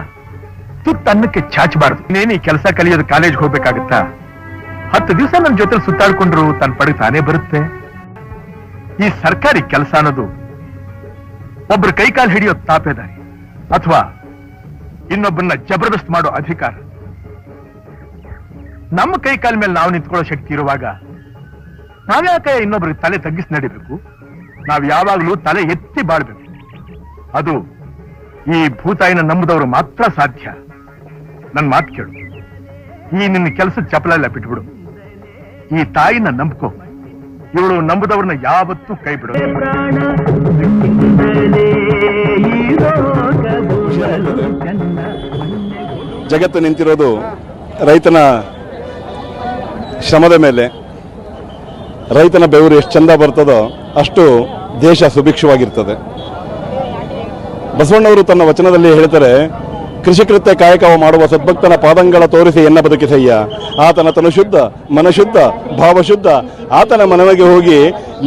ತುತ್ತನ್ನಕ್ಕೆ ಚಾಚಬಾರದು. ನೀನು ಈ ಕೆಲಸ ಕಲಿಯೋದು ಕಾಲೇಜ್ಗೆ ಹೋಗ್ಬೇಕಾಗುತ್ತಾ? 10 ದಿವಸ ನನ್ನ ಜೊತೆ ಸುತ್ತಾಡ್ಕೊಂಡ್ರು ತನ್ನ ಪಡೆಗೆ ತಾನೇ ಬರುತ್ತೆ. ಈ ಸರ್ಕಾರಿ ಕೆಲಸ ಅನ್ನೋದು ಒಬ್ರು ಕೈಕಾಲು ಹಿಡಿಯೋ ತಾಪೇದಾರಿ ಅಥವಾ ಇನ್ನೊಬ್ಬರನ್ನ ಜಬರ್ದಸ್ತ್ ಮಾಡೋ ಅಧಿಕಾರ. ನಮ್ಮ ಕೈಕಾಲ ಮೇಲೆ ನಾವು ನಿಂತ್ಕೊಳ್ಳೋ ಶಕ್ತಿ ಇರುವಾಗ ನಾವ್ಯಾಕೆ ಇನ್ನೊಬ್ರಿಗೆ ತಲೆ ತಗ್ಗಿಸಿ ನಡಿಬೇಕು? ನಾವ್ ಯಾವಾಗ್ಲೂ ತಲೆ ಎತ್ತಿ ಬಾಳ್ಬೇಕು. ಅದು ಈ ಭೂತಾಯಿನ ನಂಬುದವರು ಮಾತ್ರ ಸಾಧ್ಯ. ನನ್ ಮಾತು ಕೇಳು, ಈ ನಿನ್ನ ಕೆಲಸದ ಚಪಲ ಎಲ್ಲ ಬಿಟ್ಬಿಡು. ಈ ತಾಯಿನ ನಂಬ್ಕೋ. ಇವಳು ನಂಬುದವ್ರನ್ನ ಯಾವತ್ತೂ ಕೈ ಬಿಡು. ಜಗತ್ತು ನಿಂತಿರೋದು ರೈತನ ಶ್ರಮದ ಮೇಲೆ. ರೈತನ ಬೆವರು ಎಷ್ಟು ಚಂದ ಬರ್ತದೋ ಅಷ್ಟು ದೇಶ ಸುಭಿಕ್ಷವಾಗಿರ್ತದೆ. ಬಸವಣ್ಣವರು ತನ್ನ ವಚನದಲ್ಲಿ ಹೇಳ್ತಾರೆ, ಕೃಷಿಕೃತ್ಯ ಕಾಯಕವ ಮಾಡುವ ಸದ್ಭಕ್ತನ ಪಾದಂಗಳ ತೋರಿಸಿ ಎನ್ನ ಬದುಕಿಸಯ್ಯ. ಆತನ ತನು ಶುದ್ಧ ಮನಶುದ್ಧ ಭಾವಶುದ್ಧ ಆತನ ಮನವಿಗೆ ಹೋಗಿ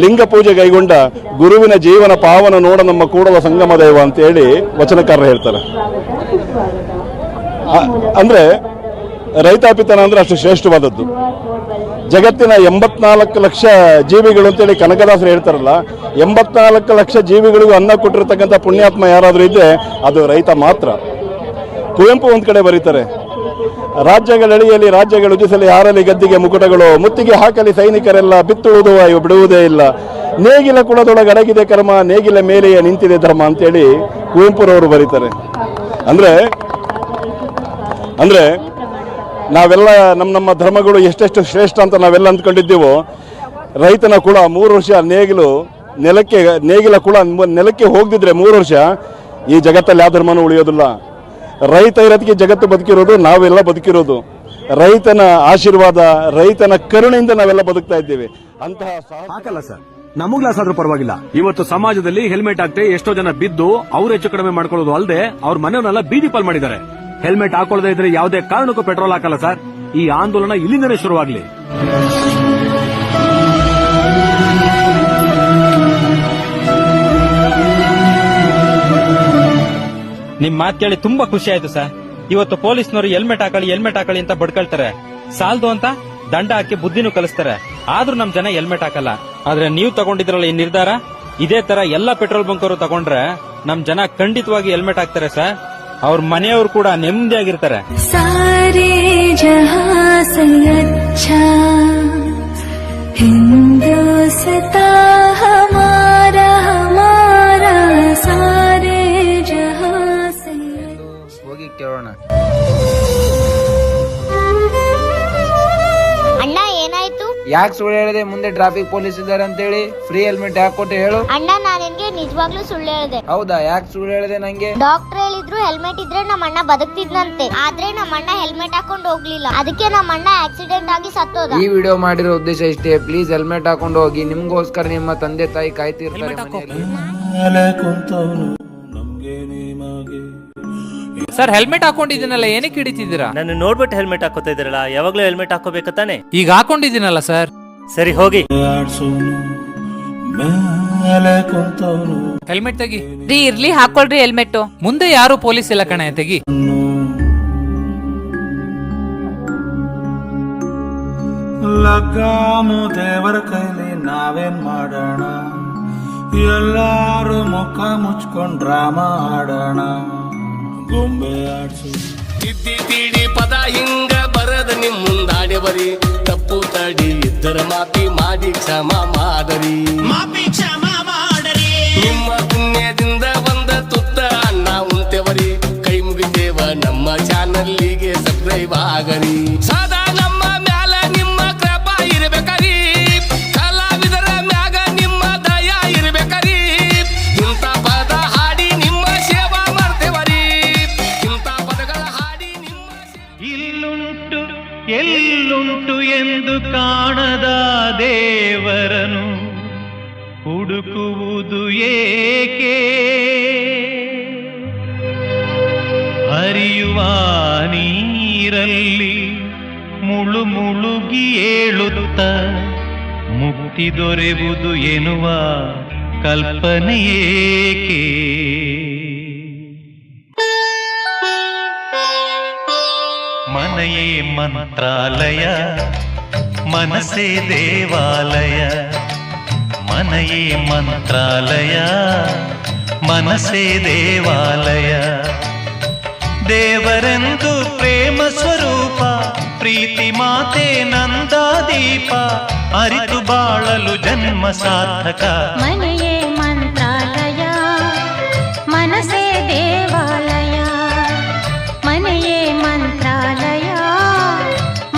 ಲಿಂಗ ಪೂಜೆ ಕೈಗೊಂಡ ಗುರುವಿನ ಜೀವನ ಪಾವನ ನೋಡ ನಮ್ಮ ಕೂಡಲ ಸಂಗಮ ದೈವ ಅಂತೇಳಿ ವಚನಕಾರರು ಹೇಳ್ತಾರೆ. ಅಂದ್ರೆ ರೈತಾಪಿತನ ಅಂದ್ರೆ ಅಷ್ಟು ಶ್ರೇಷ್ಠವಾದದ್ದು. ಜಗತ್ತಿನ 84 ಲಕ್ಷ ಜೀವಿಗಳು ಅಂತೇಳಿ ಕನಕದಾಸರು ಹೇಳ್ತಾರಲ್ಲ, 84 ಲಕ್ಷ ಜೀವಿಗಳಿಗೂ ಅನ್ನ ಕೊಟ್ಟಿರ್ತಕ್ಕಂಥ ಪುಣ್ಯಾತ್ಮ ಯಾರಾದರೂ ಇದ್ದರೆ ಅದು ರೈತ ಮಾತ್ರ. ಕುವೆಂಪು ಒಂದ್ ಕಡೆ ಬರೀತಾರೆ, ರಾಜ್ಯಗಳೆಳೆಯಲಿ ರಾಜ್ಯಗಳು ಉದಿಸಲಿ ಹಾರಲಿ ಗದ್ದಿಗೆ ಮುಕುಟಗಳು, ಮುತ್ತಿಗೆ ಹಾಕಲಿ ಸೈನಿಕರೆಲ್ಲ ಬಿತ್ತುವುದು ಬಿಡುವುದೇ ಇಲ್ಲ, ನೇಗಿಲ ಕುಳದೊಳಗೆ ಅಡಗಿದೆ ಕರ್ಮ, ನೇಗಿಲ ಮೇಲೆಯೇ ನಿಂತಿದೆ ಧರ್ಮ ಅಂತೇಳಿ ಕುವೆಂಪುರವರು ಬರೀತಾರೆ. ಅಂದ್ರೆ ನಾವೆಲ್ಲ ನಮ್ಮ ಧರ್ಮಗಳು ಎಷ್ಟೆಷ್ಟು ಶ್ರೇಷ್ಠ ಅಂತ ನಾವೆಲ್ಲ ಅಂದ್ಕೊಂಡಿದ್ದೀವೋ, ರೈತನ ಕುಳ 3 ವರ್ಷ ನೇಗಿಲ ಕುಳ ನೆಲಕ್ಕೆ ಹೋಗದಿದ್ರೆ 3 ವರ್ಷ ಈ ಜಗತ್ತಲ್ಲಿ ಯಾವ ಧರ್ಮನೂ ಉಳಿಯೋದಿಲ್ಲ. ರೈತ ಇರೋದಕ್ಕೆ ಜಗತ್ತು ಬದುಕಿರೋದು, ನಾವೆಲ್ಲ ಬದುಕಿರೋದು. ರೈತನ ಆಶೀರ್ವಾದ, ರೈತನ ಕರುಣೆಯಿಂದ ನಾವೆಲ್ಲ ಬದುಕ್ತಾ ಇದ್ದೇವೆ. ಅಂತಹ ಹಾಕಲ್ಲ ಸರ್, ನಮಗ್ ಲಾಸ್ ಆದ್ರೂ ಪರವಾಗಿಲ್ಲ. ಇವತ್ತು ಸಮಾಜದಲ್ಲಿ ಹೆಲ್ಮೆಟ್ ಹಾಕ್ತೆ ಎಷ್ಟೋ ಜನ ಬಿದ್ದು ಅವ್ರು ಹೆಚ್ಚು ಕಡಿಮೆ ಮಾಡ್ಕೊಳ್ಳೋದು ಅಲ್ಲದೆ ಅವ್ರ ಮನೆಯವನ್ನೆಲ್ಲ ಬೀದಿ ಪಾಲ್ ಮಾಡಿದ್ದಾರೆ. ಹೆಲ್ಮೆಟ್ ಹಾಕೊಳ್ಳದೆ ಇದ್ರೆ ಯಾವುದೇ ಕಾರಣಕ್ಕೂ ಪೆಟ್ರೋಲ್ ಹಾಕಲ್ಲ ಸರ್. ಈ ಆಂದೋಲನ ಇಲ್ಲಿಂದನೇ ಶುರುವಾಗ್ಲಿ. ನಿಮ್ ಮಾತು ಕೇಳಿ ತುಂಬಾ ಖುಷಿ ಆಯ್ತು ಸರ್. ಇವತ್ತು ಪೊಲೀಸ್ನವರು ಹೆಲ್ಮೆಟ್ ಹಾಕಳಿ ಅಂತ ಬಡ್ಕೊಳ್ತಾರೆ. ಸಾಲ್ದು ಅಂತ ದಂಡ ಹಾಕಿ ಬುದ್ಧಿನೂ ಕಲಿಸ್ತಾರೆ. ಆದ್ರೂ ನಮ್ ಜನ ಹೆಲ್ಮೆಟ್ ಹಾಕಲ್ಲ. ಆದ್ರೆ ನೀವು ತಗೊಂಡಿದ್ರಲ್ಲ ಈ ನಿರ್ಧಾರ, ಇದೇ ತರ ಎಲ್ಲಾ ಪೆಟ್ರೋಲ್ ಬಂಕ್ ಅವರು ತಗೊಂಡ್ರೆ ನಮ್ ಜನ ಖಂಡಿತವಾಗಿ ಹೆಲ್ಮೆಟ್ ಹಾಕ್ತಾರೆ ಸರ್. ಅವ್ರ ಮನೆಯವರು ಕೂಡ ನೆಮ್ಮದಿಯಾಗಿರ್ತಾರೆ. ಸಾರೇ ಜಹಾಂ ಸೆ ಅಚ್ಚಾ ಹಿಂದೂಸ್ತಾ ಹಮಾರಾ ಹಮಾರಾ ಸಾರೇ ಜಹಾಂ ಸೆ. ಹೋಗಿ ಕೇಳೋಣ. ಅಣ್ಣ ಏನಾಯ್ತು? ಯಾಕೆ ಸುಳ್ಳು ಹೇಳಿದೆ? ಮುಂದೆ ಟ್ರಾಫಿಕ್ ಪೊಲೀಸ್ ಇದ್ದಾರೆ ಅಂತೇಳಿ. ಫ್ರೀ ಹೆಲ್ಮೆಟ್ ಯಾಕೆ ಕೊಟ್ಟು ಹೇಳು? ಅಣ್ಣ ನಾನು ನಿನ್ಗೆ ನಿಜವಾಗ್ಲೂ ಸುಳ್ಳು ಹೇಳಿದೆ. ಹೌದಾ? ಯಾಕೆ ಸುಳ್ಳು ಹೇಳಿದೆ ನಂಗೆ? ಡಾಕ್ಟರ್ ಹೇಳಿದ್ರು ಹೆಲ್ಮೆಟ್ ಇದ್ರೆ ನಮ್ಮ ಅಣ್ಣ ಬದುಕ್ತಿದ್ನಂತೆ. ಆದ್ರೆ ನಮ್ಮ ಅಣ್ಣ ಹೆಲ್ಮೆಟ್ ಹಾಕೊಂಡು ಹೋಗ್ಲಿಲ್ಲ. ಅದಕ್ಕೆ ನಮ್ಮ ಅಣ್ಣ ಆಕ್ಸಿಡೆಂಟ್ ಆಗಿ ಸತ್ತೋದ. ಈ ವಿಡಿಯೋ ಮಾಡಿರೋ ಉದ್ದೇಶ ಇಷ್ಟೇ. ಪ್ಲೀಸ್ ಹೆಲ್ಮೆಟ್ ಹಾಕೊಂಡು ಹೋಗಿ. ನಿಮ್ಗೋಸ್ಕರ ನಿಮ್ಮ ತಂದೆ ತಾಯಿ ಕಾಯ್ತಿರ್ತಾರೆ ಮನೆಯಲ್ಲಿ. ಸರ್ ಹೆಲ್ಮೆಟ್ ಹಾಕೊಂಡಿದ್ದೀನಲ್ಲ, ಏನಕ್ಕೆ ಹಿಡಿತಿದ್ದೀರಾ? ನನ್ನ ನೋಡ್ಬಿಟ್ಟು ಹೆಲ್ಮೆಟ್ ಹಾಕೋತಾ ಇದ್ದೀರಲ್ಲ, ಯಾವಾಗ್ಲೂ ಹೆಲ್ಮೆಟ್ ಹಾಕೋಬೇಕು ತಾನೆ? ಈಗ ಹಾಕೊಂಡಿದ್ದೀನಲ್ಲ ಸರ್. ಸರಿ ಹೋಗಿ. ಹೆಲ್ಮೆಟ್ ತೆಗಿ. ಇರ್ಲಿ ಹಾಕೊಳ್ರಿ ಹೆಲ್ಮೆಟ್. ಮುಂದೆ ಯಾರು ಪೊಲೀಸ್ ಇಲ್ಲ ಕಣೆ, ತೆಗಿ. ಲಗಾಮು ದೇವರ ಕೈಲಿ ನಾವೇನ್ ಮಾಡೋಣ, ಎಲ್ಲಾರು ಮುಖ ಮುಚ್ಕೊಂಡ್ ಡ್ರಾಮಾ ಆಡೋಣ, ಗೊಂಬೆ ಆಡ್ಸು. ತಿದ್ದಿ ತೀಡಿ ಪದ ಹಿಂಗ ಬರದ ನಿಮ್ ಮುಂದಾಡಿ ಬರಿ. ತಪ್ಪು ತಡಿ ಇದ್ದರ ಮಾಪಿ ಮಾಡಿ ಕ್ಷಮ ಮಾಡರಿ. ನಿಮ್ಮ ಪುಣ್ಯದಿಂದ ಒಂದ ತುತ್ತ ಅನ್ನ ಉಂತೆವರಿ. ಕೈ ಮುಗಿತೇವ ನಮ್ಮ ಚಾನಲ್ಲಿಗೆ ಸಬ್ಸ್ಕ್ರೈಬ್ ಆಗರಿ. ಸದಾ ನಮ್ಮ ಮ್ಯಾಲ ನಿಮ್ಮ ಕೃಪಾ ಇರ್ಬೇಕರಿ. ಕಲಾವಿದರ ಮ್ಯಾಗ ನಿಮ್ಮ ದಯ ಇರ್ಬೇಕರಿ. ಇಂಥ ಪದ ಹಾಡಿ ನಿಮ್ಮ ಸೇವಾ ಮಾಡ್ತೇವರಿ. ಇಂಥ ಪದಗಳ ಹಾಡಿ ನಿಮ್ಮ ಇಲ್ಲುಂಟು ಎಲ್ಲುಂಟು ಎಂದು ಕಾಣದ ದೇವರನು ಹುಡುಕುವುದು ಏಕೆ? ಹರಿಯುವ ನೀರಲ್ಲಿ ಮುಳುಗಿ ಏಳುತ್ತ ಮುಕ್ತಿ ದೊರೆಯುವುದು ಎನ್ನುವ ಕಲ್ಪನೆ ಏಕೆ? ಮನೆಯೇ ಮಂತ್ರಾಲಯ, ಮನಸ್ಸೇ ದೇವಾಲಯ. ಮನೆಯೇ ಮಂತ್ರಾಲಯ, ಮನಸ್ಸೇ ದೇವಾಲಯ. ದೇವರೆಂದು ಪ್ರೇಮ ಸ್ವರೂಪ, ಪ್ರೀತಿ ಮಾತೆ ನಂದಾದೀಪ. ಅರಿತು ಬಾಳಲು ಜನ್ಮ ಸಾರ್ಥಕ. ಮನೆಯೇ ಮಂತ್ರಾಲಯ, ಮನಸ್ಸೇ ದೇವಾಲಯ. ಮನೆಯೇ ಮಂತ್ರಾಲಯ,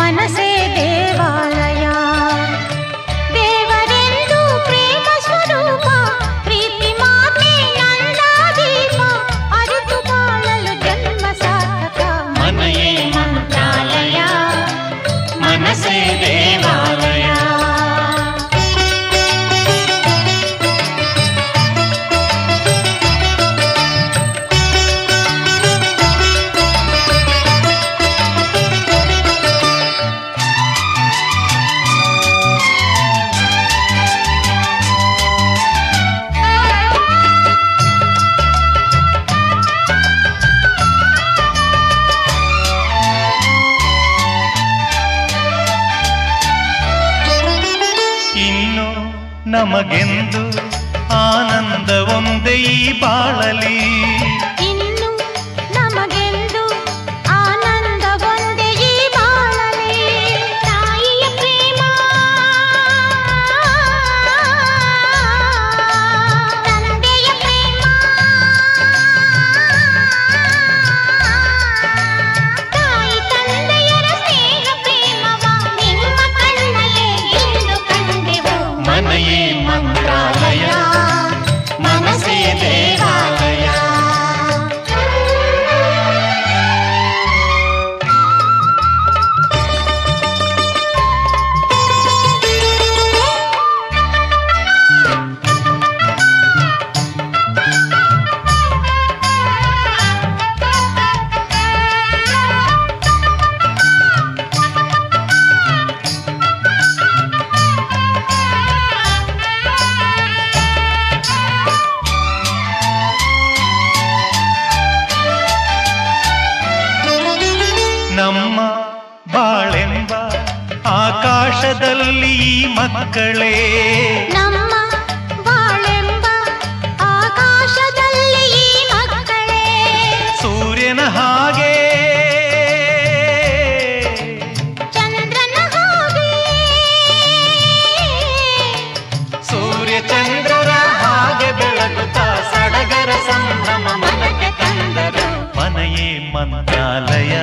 ಮನಸ್ಸೇ ದೇವಾಲಯ. ದೇವರೆಂದು ಪ್ರೇಮ ಸ್ವರೂಪ, ಪ್ರೀತಿ ಮಾತೆ ನಂದಾದೀಪ. ಅರಿತು ಬಾಳಲು ಜನ್ಮ ಸಾರ್ಥಕ. ಮನೆಯೇ ಮಂತ್ರಾಲಯ, ಮನಸ್ಸೇ ದೇವಾಲಯ. ಇನ್ನು ನಮಗೆಂದು ಆನಂದ ಒಂದೇ ಈ ಬಾಳಲಿ. ಇನ್ನು ನಮಗೆಂದು ಆನಂದ ಒಂದೇ ಈ ಬಾಳಲಿ. ತಾಯಿಯ ಪ್ರೇಮ, ತಂದೆಯ ಪ್ರೇಮ, ತಾಯಿ ತಂದೆಯರ ಸ್ನೇಹ ಪ್ರೇಮವ ನಿಮ್ಮ ಕಣ್ಣಲ್ಲೇ ಇಂದು ಕಂಡೆವು. ಮನೆಯೇ ಮಂತ್ರಾಲಯ, ಮನಸ್ಸೇ ದೇವಾಲಯ. ಆಕಾಶದಲ್ಲಿ ಈ ಮಕ್ಕಳೇ ನಮ್ಮ ಬಾಳೆಂಬ ಆಕಾಶದಲ್ಲಿ ಈ ಮಕ್ಕಳೇ ಸೂರ್ಯನ ಹಾಗೆ ಚಂದ್ರನ ಹಾಗೆ ಸೂರ್ಯ ಚಂದ್ರರ ಹಾಗೆ ಬೆಳಗುತ್ತಾ ಸಡಗರ ಸಂಭ್ರಮ ಮನಕ್ಕೆ ತಂದರು. ಮನೆಯೇ ಮಂತ್ರಾಲಯ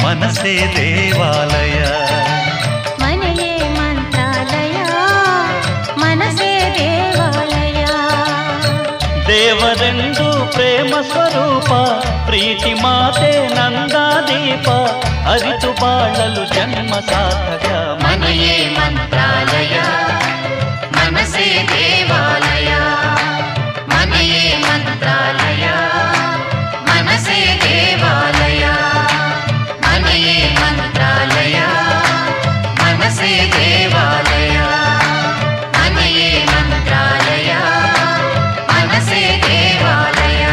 ಮನಸ್ಸೇ ದೇವಾಲಯ ಮನೆಯೇ ಮಂತ್ರಾಲಯ ಮನಸ್ಸೇ ದೇವಾಲಯ ದೇವರೆಂದು ಪ್ರೇಮ ಸ್ವರೂಪ ಪ್ರೀತಿ ಮಾತೆ ನಂದಾದೀಪ ಅರಿತು ಬಾಳಲು ಜನ್ಮ ಸಾರ್ಥಕ ಮನೆಯೇ ಮಂತ್ರಾಲಯ ಮನಸ್ಸೇ ದೇವಾಲಯ ಮನೆಯೇ ಮಂತ್ರಾಲಯ ಮನಸ್ಸೇ ದೇವಾಲಯ ಮನೆಯೇ ಮಂತ್ರಾಲಯ ಮನಸ್ಸೇ ದೇವಾಲಯ ಮನೆಯೇ ಮಂತ್ರಾಲಯ ಮನಸ್ಸೇ ದೇವಾಲಯ.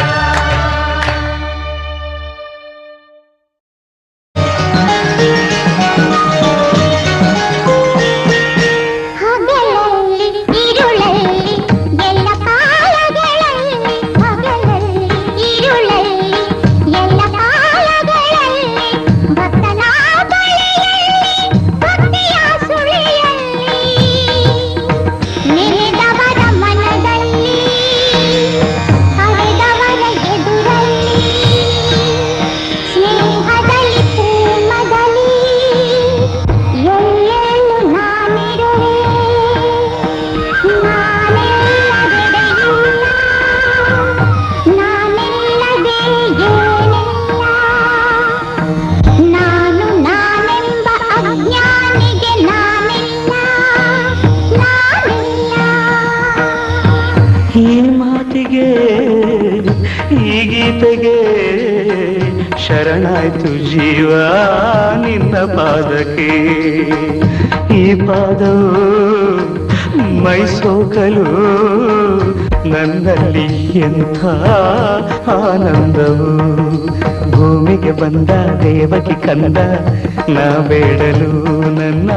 ಹಗಲಲ್ಲಿ ഇരുಳಲ್ಲಿ ಎಲ್ಲ ಕಾಲಗಳಲ್ಲಿ ಹಗಲಲ್ಲಿ ഇരുಳಲ್ಲಿ ಎಲ್ಲ ಕಾಲಗಳಲ್ಲಿ ಭಕ್ತನ ಬಳಿಯಲ್ಲಿ ಭಕ್ತಿಯ ಸುಳಿಯಲ್ಲಿ ನೆನೆದವರ ಮನದಲ್ಲಿ ಹರಿದವರ ಎದುರಲ್ಲಿ ಸ್ನೇಹದಲ್ಲಿ ಪ್ರೇಮದಲ್ಲಿ ಎಲ್ಲೆಲ್ಲೂ ನಾನಿರುವೆ ನಾನಿಲ್ಲದೆ ಏನಿಲ್ಲ ನಾನು ನಾನೆಂಬ ಅಜ್ಞಾನಿಗೆ ನಾನಿಲ್ಲ ಈ ಮಾತಿಗೆ ಈ ಗೀತೆಗೆ ಶರಣಾಯ್ತು ಜೀವ ನಿನ್ನ ಪಾದಕ್ಕೆ ಈ ಪಾದವು ಮೈಸೋಕಲು ನನ್ನಲ್ಲಿ ಎಂಥ ಆನಂದವು ಭೂಮಿಗೆ ಬಂದ ದೇವಕಿ ಕಂದ ನಾ ಬೇಡಲು ನನ್ನ